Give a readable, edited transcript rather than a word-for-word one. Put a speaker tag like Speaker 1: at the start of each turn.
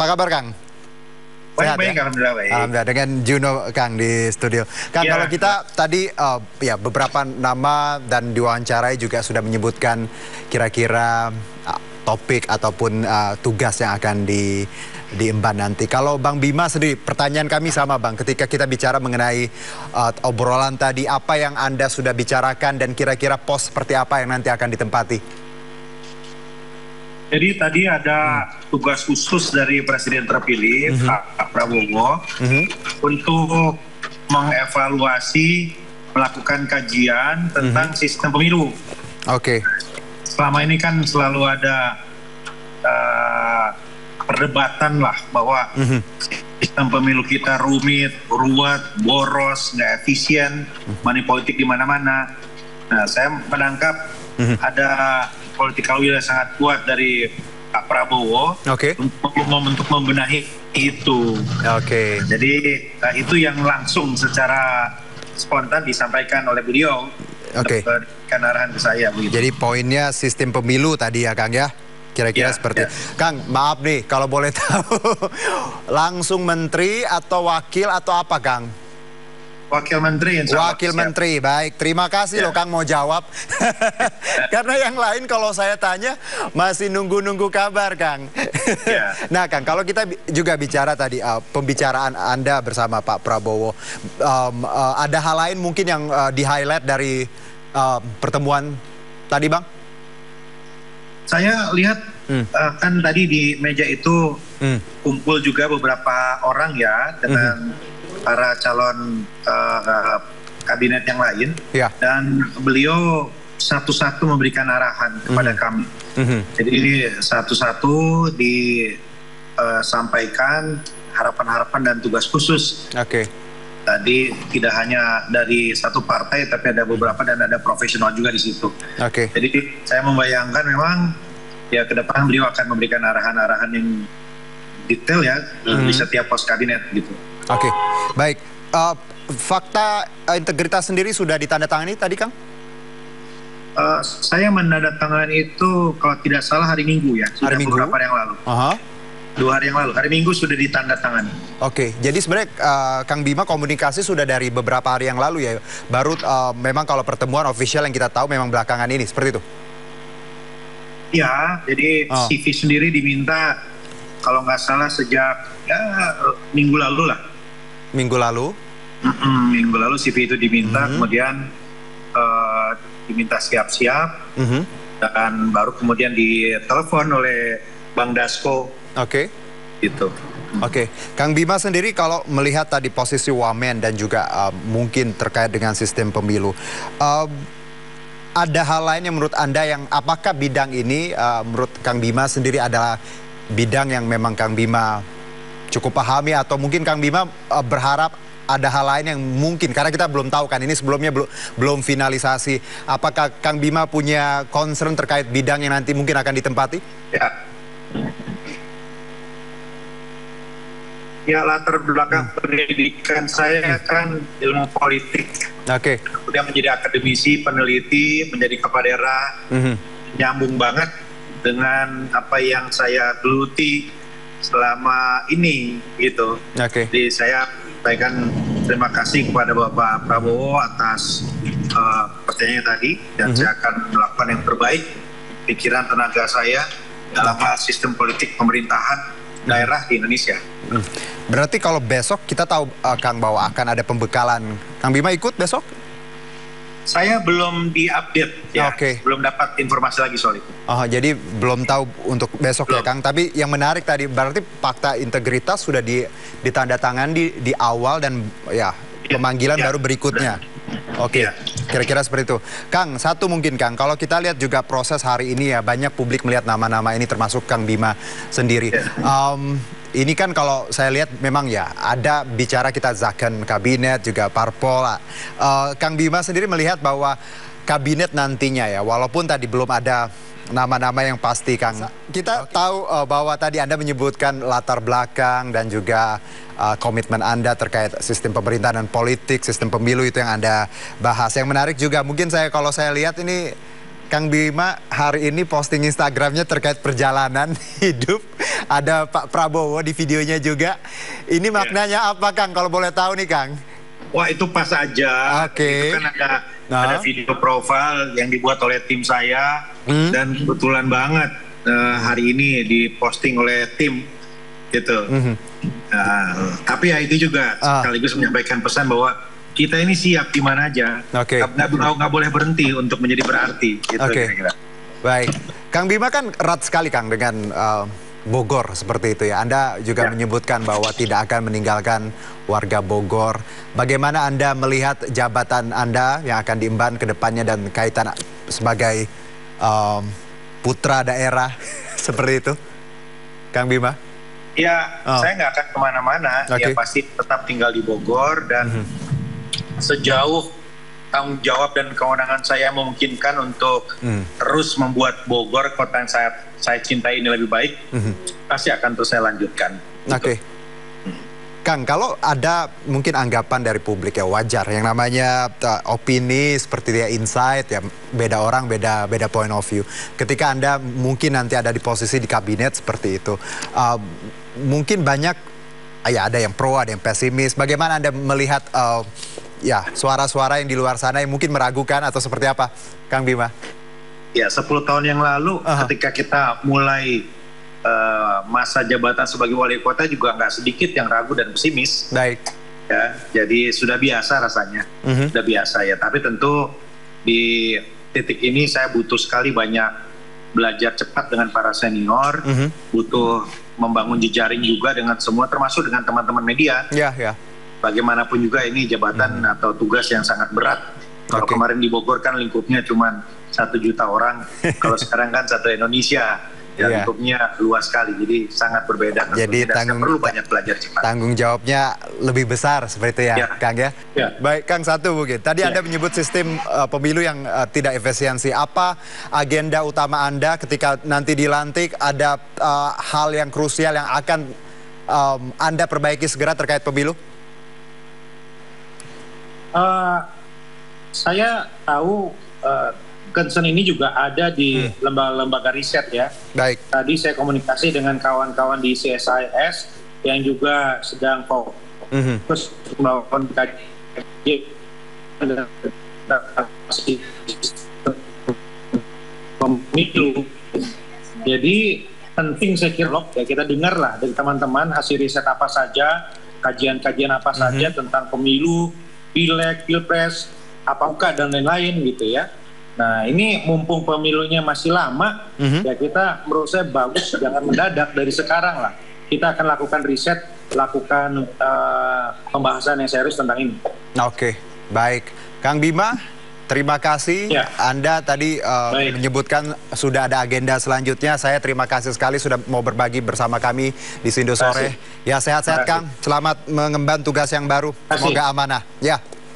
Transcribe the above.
Speaker 1: Apa kabar Kang? Sehat
Speaker 2: Baik,
Speaker 1: ya?
Speaker 2: alhamdulillah baik.
Speaker 1: Alhamdulillah, dengan Juno Kang di studio. Kang,
Speaker 2: Ya.
Speaker 1: kalau kita tadi ya beberapa nama dan diwawancarai juga sudah menyebutkan kira-kira topik ataupun tugas yang akan diemban nanti. Kalau Bang Bima sendiri, pertanyaan kami sama Bang, ketika kita bicara mengenai obrolan tadi, apa yang Anda sudah bicarakan dan kira-kira pos seperti apa yang nanti akan ditempati?
Speaker 2: Jadi tadi ada tugas khusus dari Presiden terpilih Pak Prabowo untuk mengevaluasi, melakukan kajian tentang sistem pemilu.
Speaker 1: Oke.
Speaker 2: Selama ini kan selalu ada perdebatan lah bahwa sistem pemilu kita rumit, ruwet, boros, nggak efisien, money politik di mana-mana. Nah, saya menangkap ada political will yang sangat kuat dari Pak Prabowo untuk membenahi itu. Jadi itu yang langsung secara spontan disampaikan oleh beliau. Kan arahan ke saya begitu.
Speaker 1: Jadi poinnya sistem pemilu tadi ya Kang ya? Kira-kira seperti Kang, maaf nih kalau boleh tahu langsung menteri atau wakil atau apa Kang?
Speaker 2: Wakil Menteri, insya Allah.
Speaker 1: Wakil Menteri, baik. Terima kasih loh Kang mau jawab. Karena yang lain kalau saya tanya masih nunggu-nunggu kabar Kang. Nah Kang, kalau kita juga bicara tadi pembicaraan Anda bersama Pak Prabowo, ada hal lain mungkin yang di-highlight dari pertemuan tadi Bang?
Speaker 2: Saya lihat kan tadi di meja itu kumpul juga beberapa orang ya dengan para calon kabinet yang lain, dan beliau satu-satu memberikan arahan kepada kami. Jadi satu-satu disampaikan harapan-harapan dan tugas khusus. Tadi tidak hanya dari satu partai, tapi ada beberapa dan ada profesional juga di situ. Jadi saya membayangkan memang ya ke depan beliau akan memberikan arahan-arahan yang detail ya di setiap pos kabinet gitu.
Speaker 1: Baik. Fakta integritas sendiri sudah ditandatangani tadi, Kang?
Speaker 2: Saya menandatangani itu kalau tidak salah hari Minggu ya. Sudah beberapa hari yang lalu. 2 hari yang lalu. Hari Minggu sudah ditandatangani.
Speaker 1: Jadi sebenarnya Kang Bima komunikasi sudah dari beberapa hari yang lalu ya. Baru memang kalau pertemuan official yang kita tahu memang belakangan ini, seperti itu?
Speaker 2: Ya, jadi CV sendiri diminta kalau nggak salah sejak minggu lalu lah.
Speaker 1: Minggu lalu?
Speaker 2: Minggu lalu CV itu diminta, kemudian diminta siap-siap, dan baru kemudian ditelepon oleh Bang Dasko. Gitu.
Speaker 1: Kang Bima sendiri kalau melihat tadi posisi Wamen dan juga mungkin terkait dengan sistem pemilu, ada hal lain yang menurut Anda yang apakah bidang ini menurut Kang Bima sendiri adalah bidang yang memang Kang Bima cukup pahami, atau mungkin Kang Bima berharap ada hal lain yang mungkin, karena kita belum tahu kan ini sebelumnya belum finalisasi. Apakah Kang Bima punya concern terkait bidang yang nanti mungkin akan ditempati?
Speaker 2: Ya, latar belakang pendidikan saya kan ilmu politik. Kemudian menjadi akademisi, peneliti, menjadi kepala daerah, nyambung banget dengan apa yang saya geluti selama ini gitu. Jadi saya sampaikan terima kasih kepada Bapak Prabowo atas pertanyaannya tadi, dan saya akan melakukan yang terbaik pikiran tenaga saya dalam sistem politik pemerintahan daerah di Indonesia.
Speaker 1: Berarti kalau besok kita tahu Kang bahwa akan ada pembekalan, Kang Bima ikut besok?
Speaker 2: Saya belum diupdate ya, belum dapat informasi lagi soal itu.
Speaker 1: Jadi belum tahu untuk besok ya Kang. Tapi yang menarik tadi berarti fakta integritas sudah ditandatangani di awal dan ya pemanggilan baru berikutnya. Kira-kira seperti itu. Kang, satu mungkin Kang, kalau kita lihat juga proses hari ini ya banyak publik melihat nama-nama ini termasuk Kang Bima sendiri. Ini kan kalau saya lihat memang ya ada bicara kita zakon kabinet juga parpol. Kang Bima sendiri melihat bahwa kabinet nantinya ya, walaupun tadi belum ada nama-nama yang pasti Kang. Kita tahu bahwa tadi Anda menyebutkan latar belakang dan juga komitmen Anda terkait sistem pemerintahan dan politik, sistem pemilu itu yang Anda bahas. Yang menarik juga mungkin kalau saya lihat ini Kang Bima hari ini posting Instagramnya terkait perjalanan hidup. Ada Pak Prabowo di videonya juga. Ini maknanya apa, Kang? Kalau boleh tahu nih, Kang.
Speaker 2: Wah, itu pas aja.
Speaker 1: Oke.
Speaker 2: Itu kan ada video profile yang dibuat oleh tim saya. Dan kebetulan banget hari ini diposting oleh tim. Gitu. Tapi ya itu juga sekaligus menyampaikan pesan bahwa kita ini siap di mana aja, nggak boleh berhenti untuk menjadi berarti. Gitu, kira-kira.
Speaker 1: Baik, Kang Bima kan erat sekali, Kang, dengan Bogor seperti itu ya. Anda juga menyebutkan bahwa tidak akan meninggalkan warga Bogor. Bagaimana Anda melihat jabatan Anda yang akan diemban ke depannya dan kaitan sebagai putra daerah seperti itu, Kang Bima?
Speaker 2: Ya, saya nggak akan kemana-mana. Ya pasti tetap tinggal di Bogor dan sejauh tanggung jawab dan kewenangan saya memungkinkan untuk terus membuat Bogor, kota yang saya cintai ini lebih baik, pasti akan terus saya lanjutkan.
Speaker 1: Oke. Kang, kalau ada mungkin anggapan dari publik ya wajar, yang namanya opini seperti dia insight ya, beda orang beda point of view. Ketika Anda mungkin nanti ada di posisi di kabinet seperti itu, mungkin banyak ya ada yang pro, ada yang pesimis. Bagaimana Anda melihat ya suara-suara yang di luar sana yang mungkin meragukan atau seperti apa, Kang Bima?
Speaker 2: Ya, 10 tahun yang lalu ketika kita mulai masa jabatan sebagai wali kota juga nggak sedikit yang ragu dan pesimis.
Speaker 1: Baik.
Speaker 2: Ya, jadi sudah biasa rasanya, sudah biasa ya. Tapi tentu di titik ini saya butuh sekali banyak belajar cepat dengan para senior, butuh membangun jejaring juga dengan semua, termasuk dengan teman-teman media.
Speaker 1: Ya.
Speaker 2: Bagaimanapun juga ini jabatan atau tugas yang sangat berat. Kalau kemarin di Bogor kan lingkupnya cuma 1 juta orang, kalau sekarang kan 1 Indonesia, ya lingkupnya luas sekali, jadi sangat berbeda.
Speaker 1: Jadi
Speaker 2: perlu banyak belajar cepat.
Speaker 1: Tanggung jawabnya lebih besar seperti itu ya, Kang ya. Baik, Kang, satu mungkin. Tadi Anda menyebut sistem pemilu yang tidak efisiensi. Apa agenda utama Anda ketika nanti dilantik? Ada hal yang krusial yang akan Anda perbaiki segera terkait pemilu?
Speaker 3: Saya tahu concern ini juga ada di lembaga riset ya. Baik. Tadi saya komunikasi dengan kawan-kawan di CSIS yang juga sedang fokus melakukan kajian pemilu. Jadi penting saya kira ya kita dengarlah dari teman-teman hasil riset apa saja, kajian-kajian apa saja tentang pemilu, pileg, pilpres, apakah dan lain-lain gitu ya. Nah ini mumpung pemilunya masih lama, ya kita menurut saya bagus jangan mendadak dari sekarang lah. Kita akan lakukan riset, lakukan pembahasan yang serius tentang ini.
Speaker 1: Oke, baik. Kang Bima, terima kasih. Anda tadi menyebutkan sudah ada agenda selanjutnya. Saya terima kasih sekali sudah mau berbagi bersama kami di Sindo Sore. Ya, sehat-sehat Kang. Selamat mengemban tugas yang baru. Semoga amanah. Ya.